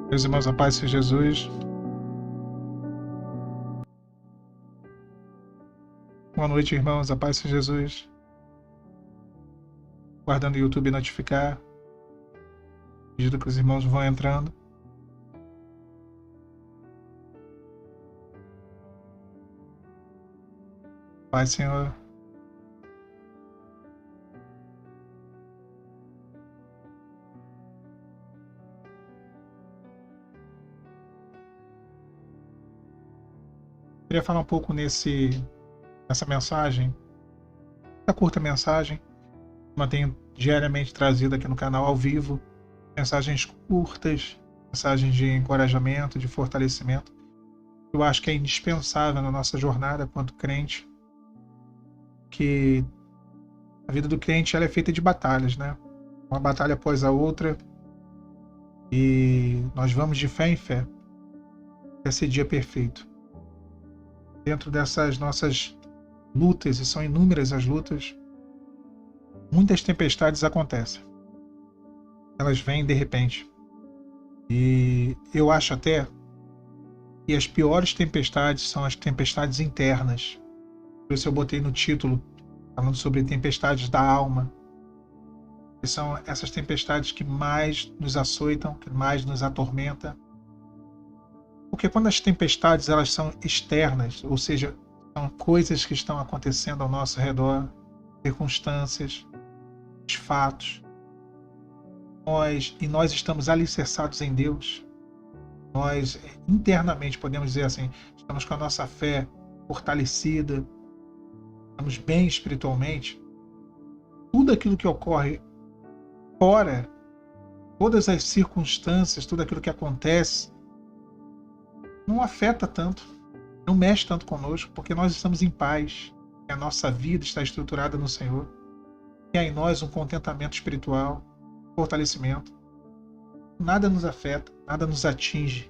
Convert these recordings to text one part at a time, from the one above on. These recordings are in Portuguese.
Meus irmãos, a paz de Jesus. Boa noite, irmãos, a paz de Jesus. Guardando o YouTube notificar, à medida que os irmãos vão entrando. Paz, Senhor. Queria falar um pouco nessa mensagem, essa curta mensagem, que eu tenho diariamente trazido aqui no canal ao vivo, mensagens curtas, mensagens de encorajamento, de fortalecimento. Eu acho que é indispensável na nossa jornada quanto crente, que a vida do crente ela é feita de batalhas, né? Uma batalha após a outra, e nós vamos de fé em fé até esse dia perfeito. Dentro dessas nossas lutas, e são inúmeras as lutas, muitas tempestades acontecem. Elas vêm de repente. E eu acho até que as piores tempestades são as tempestades internas. Por isso eu botei no título, falando sobre tempestades da alma. Que são essas tempestades que mais nos açoitam, que mais nos atormentam. Porque quando as tempestades elas são externas, ou seja, são coisas que estão acontecendo ao nosso redor, circunstâncias, fatos, nós estamos alicerçados em Deus, nós internamente, podemos dizer assim, estamos com a nossa fé fortalecida, estamos bem espiritualmente, tudo aquilo que ocorre fora, todas as circunstâncias, tudo aquilo que acontece, não afeta tanto, não mexe tanto conosco, porque nós estamos em paz, a nossa vida está estruturada no Senhor, e há em nós um contentamento espiritual, fortalecimento. Nada nos afeta, nada nos atinge.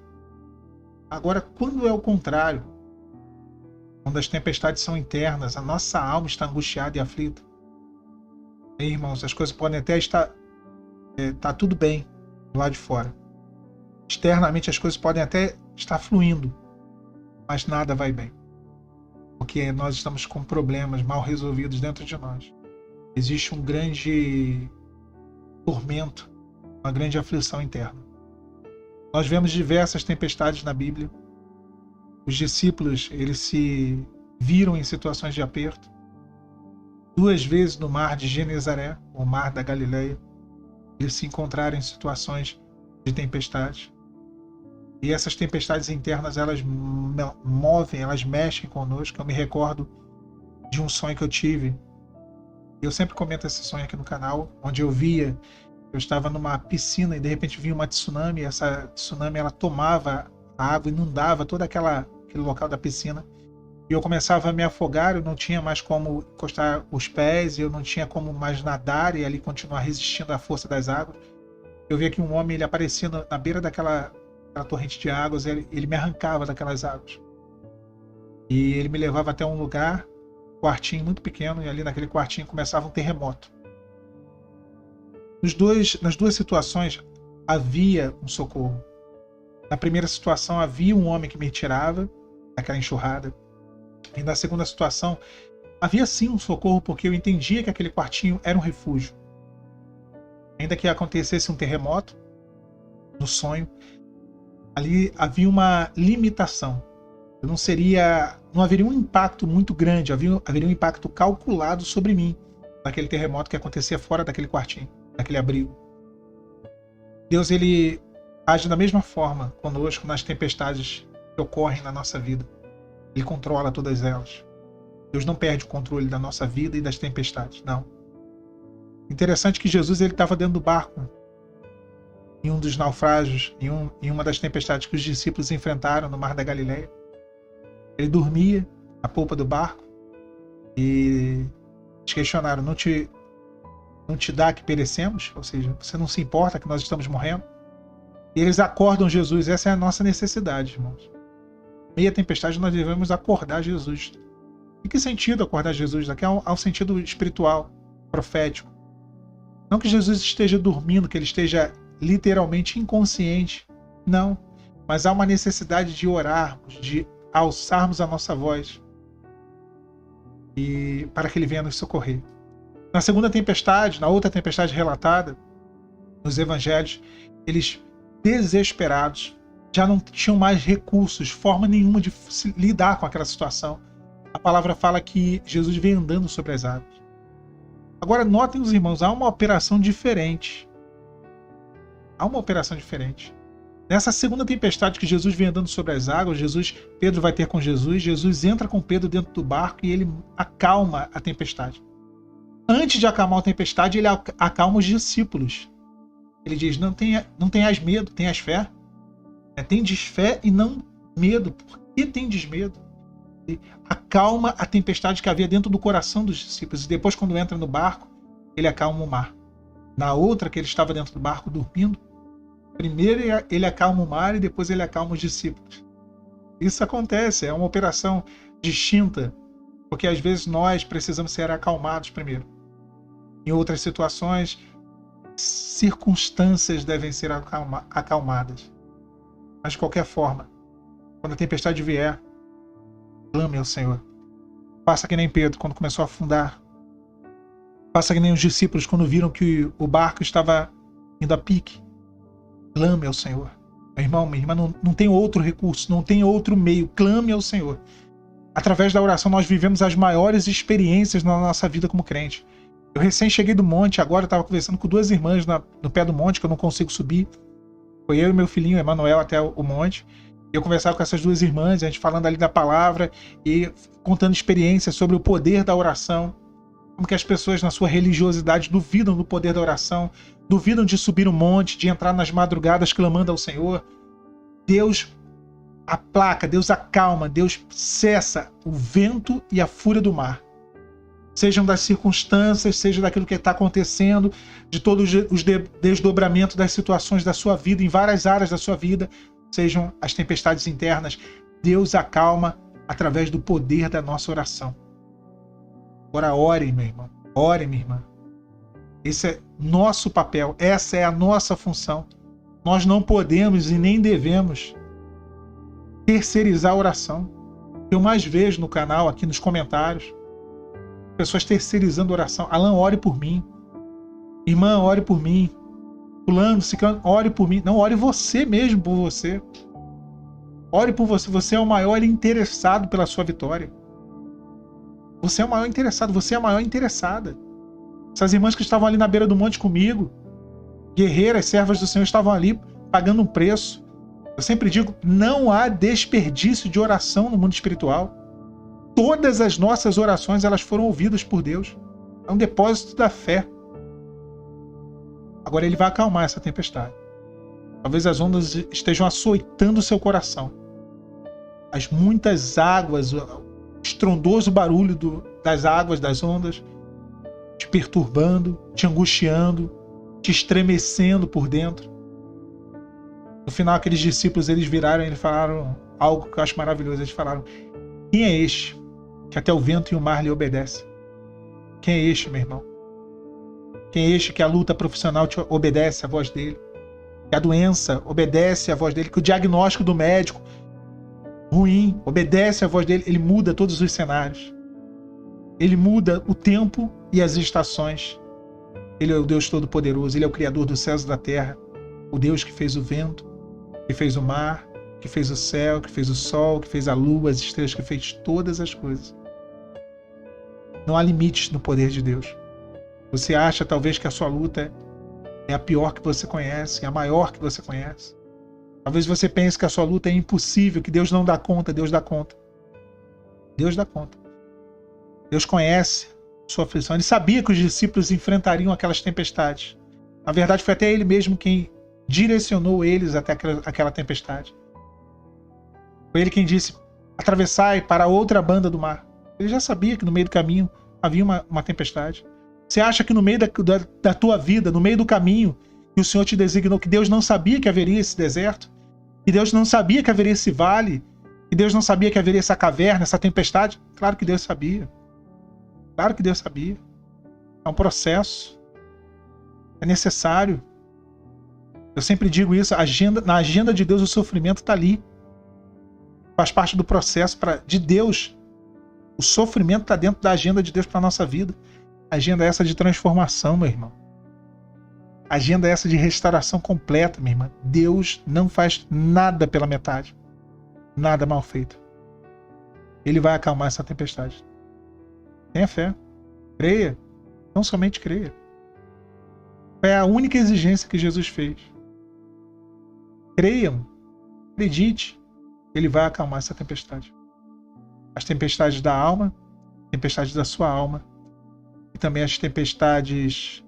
Agora, quando é o contrário, quando as tempestades são internas, a nossa alma está angustiada e aflita, aí, irmãos, as coisas podem até estar tudo bem do lado de fora. Externamente as coisas podem até estar fluindo, mas nada vai bem, porque nós estamos com problemas mal resolvidos dentro de nós. Existe um grande tormento, uma grande aflição interna. Nós vemos diversas tempestades na Bíblia. Os discípulos, eles se viram em situações de aperto. 2 vezes no mar de Genezaré, o mar da Galileia, eles se encontraram em situações de tempestade. E essas tempestades internas, elas movem, elas mexem conosco. Eu me recordo de um sonho que eu tive. Eu sempre comento esse sonho aqui no canal, onde eu estava numa piscina e de repente vinha uma tsunami, e essa tsunami ela tomava a água, inundava todo aquele local da piscina. E eu começava a me afogar, eu não tinha mais como encostar os pés, eu não tinha como mais nadar e ali continuar resistindo à força das águas. Eu via que um homem ele aparecia na beira daquela torrente de águas, ele me arrancava daquelas águas. E ele me levava até um lugar, um quartinho muito pequeno, e ali naquele quartinho começava um terremoto. Nas duas situações havia um socorro. Na primeira situação havia um homem que me tirava daquela enxurrada. E na segunda situação havia sim um socorro, porque eu entendia que aquele quartinho era um refúgio. Ainda que acontecesse um terremoto, no sonho, ali havia uma limitação. Não haveria um impacto muito grande, haveria um impacto calculado sobre mim, daquele terremoto que acontecia fora daquele quartinho, daquele abrigo. Deus, ele age da mesma forma conosco nas tempestades que ocorrem na nossa vida. Ele controla todas elas. Deus não perde o controle da nossa vida e das tempestades, não. Interessante que Jesus estava dentro do barco, em um dos naufrágios, em uma das tempestades que os discípulos enfrentaram no mar da Galileia. Ele dormia na polpa do barco e eles questionaram: não te dá que perecemos? Ou seja, você não se importa que nós estamos morrendo? E eles acordam Jesus. Essa é a nossa necessidade, irmãos. Meia tempestade nós devemos acordar Jesus. Em que sentido acordar Jesus? Aqui ao sentido espiritual, profético. Não que Jesus esteja dormindo, que ele esteja literalmente inconsciente, Não. Mas há uma necessidade de orarmos, de alçarmos a nossa voz e para que ele venha nos socorrer. Na segunda tempestade, na outra tempestade relatada nos evangelhos, eles, desesperados, já não tinham mais recursos, forma nenhuma de lidar com aquela situação. A palavra fala que Jesus vem andando sobre as águas. Agora notem os irmãos, há uma operação diferente. Há uma operação diferente. Nessa segunda tempestade que Jesus vem andando sobre as águas, Pedro vai ter com Jesus, Jesus entra com Pedro dentro do barco e ele acalma a tempestade. Antes de acalmar a tempestade, ele acalma os discípulos. Ele diz, não tenhas medo, tenhas fé. Tendes fé e não medo. Por que tendes medo? Ele acalma a tempestade que havia dentro do coração dos discípulos. E depois, quando entra no barco, ele acalma o mar. Na outra, que ele estava dentro do barco dormindo, primeiro ele acalma o mar e depois ele acalma os discípulos. Isso acontece, é uma operação distinta, porque às vezes nós precisamos ser acalmados primeiro. Em outras situações, circunstâncias devem ser acalmadas. Mas de qualquer forma, quando a tempestade vier, clame ao Senhor. Faça que nem Pedro, quando começou a afundar. Faça que nem os discípulos, quando viram que o barco estava indo a pique. Clame ao Senhor. Meu irmão, minha irmã, não tem outro recurso, não tem outro meio. Clame ao Senhor. Através da oração, nós vivemos as maiores experiências na nossa vida como crente. Eu recém cheguei do monte, agora eu estava conversando com duas irmãs no pé do monte, que eu não consigo subir. Foi eu e meu filhinho, Emanuel, até o monte. Eu conversava com essas duas irmãs, a gente falando ali da palavra e contando experiências sobre o poder da oração. Como que as pessoas na sua religiosidade duvidam do poder da oração, duvidam de subir um monte, de entrar nas madrugadas clamando ao Senhor. Deus aplaca, Deus acalma, Deus cessa o vento e a fúria do mar. Sejam das circunstâncias, seja daquilo que está acontecendo, de todos os desdobramentos das situações da sua vida, em várias áreas da sua vida, sejam as tempestades internas, Deus acalma através do poder da nossa oração. Agora ore, meu irmão, ore, minha irmã. Esse é nosso papel, essa é a nossa função. Nós não podemos e nem devemos terceirizar a oração. Eu mais vejo no canal, aqui nos comentários, pessoas terceirizando a oração. Alan, ore por mim. Irmã, ore por mim. Fulano, ciclano, ore por mim. Não, ore você mesmo por você. Ore por você. Você é o maior interessado pela sua vitória. Você é o maior interessado. Você é a maior interessada. Essas irmãs que estavam ali na beira do monte comigo, guerreiras, servas do Senhor, estavam ali pagando um preço. Eu sempre digo, não há desperdício de oração no mundo espiritual. Todas as nossas orações, elas foram ouvidas por Deus. É um depósito da fé. Agora ele vai acalmar essa tempestade. Talvez as ondas estejam açoitando o seu coração. As muitas águas, o estrondoso barulho das águas, das ondas, te perturbando, te angustiando, te estremecendo por dentro. No final, aqueles discípulos, eles viraram e falaram algo que eu acho maravilhoso. Eles falaram, quem é este que até o vento e o mar lhe obedecem? Quem é este, meu irmão? Quem é este que a luta profissional te obedece à voz dele? Que a doença obedece à voz dele? Que o diagnóstico do médico ruim obedece à voz dele? Ele muda todos os cenários. Ele muda o tempo e as estações. Ele é o Deus Todo-Poderoso. Ele é o Criador dos céus e da terra. O Deus que fez o vento, que fez o mar, que fez o céu, que fez o sol, que fez a lua, as estrelas, que fez todas as coisas. Não há limites no poder de Deus. Você acha talvez que a sua luta é a pior que você conhece, é a maior que você conhece. Talvez você pense que a sua luta é impossível, que Deus não dá conta. Deus dá conta. Deus dá conta. Deus conhece a sua aflição. Ele sabia que os discípulos enfrentariam aquelas tempestades. Na verdade, foi até ele mesmo quem direcionou eles até aquela tempestade. Foi ele quem disse, atravessai para a outra banda do mar. Ele já sabia que no meio do caminho havia uma tempestade. Você acha que no meio da tua vida, no meio do caminho que o Senhor te designou, que Deus não sabia que haveria esse deserto? Que Deus não sabia que haveria esse vale? Que Deus não sabia que haveria essa caverna, essa tempestade? Claro que Deus sabia. Claro que Deus sabia. É um processo. É necessário. Eu sempre digo isso, na agenda de Deus o sofrimento está ali. Faz parte do processo de Deus. O sofrimento está dentro da agenda de Deus para a nossa vida. A agenda é essa de transformação, meu irmão. A agenda é essa de restauração completa, minha irmã. Deus não faz nada pela metade. Nada mal feito. Ele vai acalmar essa tempestade. Tenha fé. Creia. Não somente creia. É a única exigência que Jesus fez. Creiam. Acredite. Ele vai acalmar essa tempestade. As tempestades da alma, tempestades da sua alma, e também as tempestades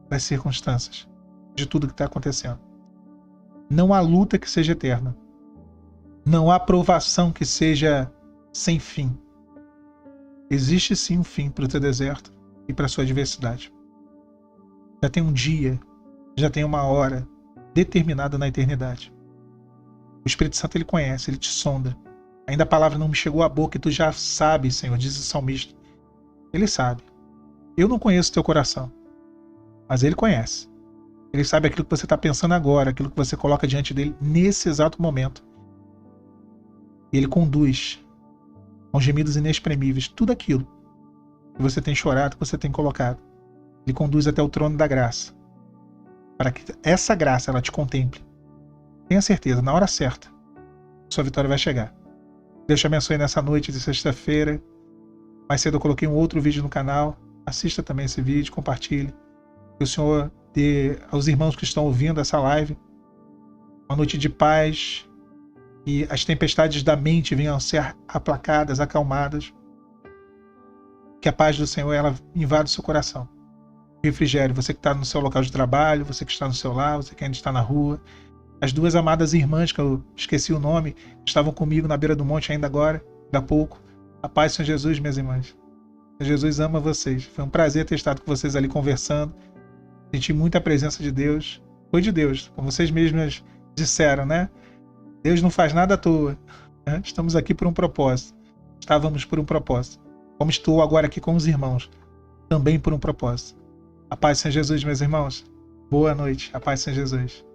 das circunstâncias, de tudo que está acontecendo. Não há luta que seja eterna. Não há provação que seja sem fim. Existe sim um fim para o teu deserto e para a sua adversidade. Já tem um dia, já tem uma hora determinada na eternidade. O Espírito Santo ele conhece, ele te sonda. Ainda a palavra não me chegou à boca e tu já sabes, Senhor, diz o salmista. Ele sabe. Eu não conheço o teu coração, mas ele conhece. Ele sabe aquilo que você está pensando agora, aquilo que você coloca diante dele nesse exato momento. E ele conduz com gemidos inexprimíveis tudo aquilo que você tem chorado, que você tem colocado. Ele conduz até o trono da graça, para que essa graça ela te contemple. Tenha certeza, na hora certa, sua vitória vai chegar. Deus te abençoe nessa noite de sexta-feira. Mais cedo eu coloquei um outro vídeo no canal. Assista também esse vídeo, compartilhe. Que o Senhor dê aos irmãos que estão ouvindo essa live uma noite de paz e as tempestades da mente venham a ser aplacadas, acalmadas. Que a paz do Senhor ela invada o seu coração. Refrigério, você que está no seu local de trabalho, você que está no seu lar, você que ainda está na rua. As duas amadas irmãs, que eu esqueci o nome, estavam comigo na beira do monte ainda agora, há pouco. A paz do Senhor Jesus, minhas irmãs. Jesus ama vocês. Foi um prazer ter estado com vocês ali conversando. Senti muita presença de Deus. Foi de Deus, como vocês mesmas disseram, né? Deus não faz nada à toa. Estamos aqui por um propósito. Estávamos por um propósito. Como estou agora aqui com os irmãos, também por um propósito. A paz do Senhor Jesus, meus irmãos. Boa noite. A paz do Senhor Jesus.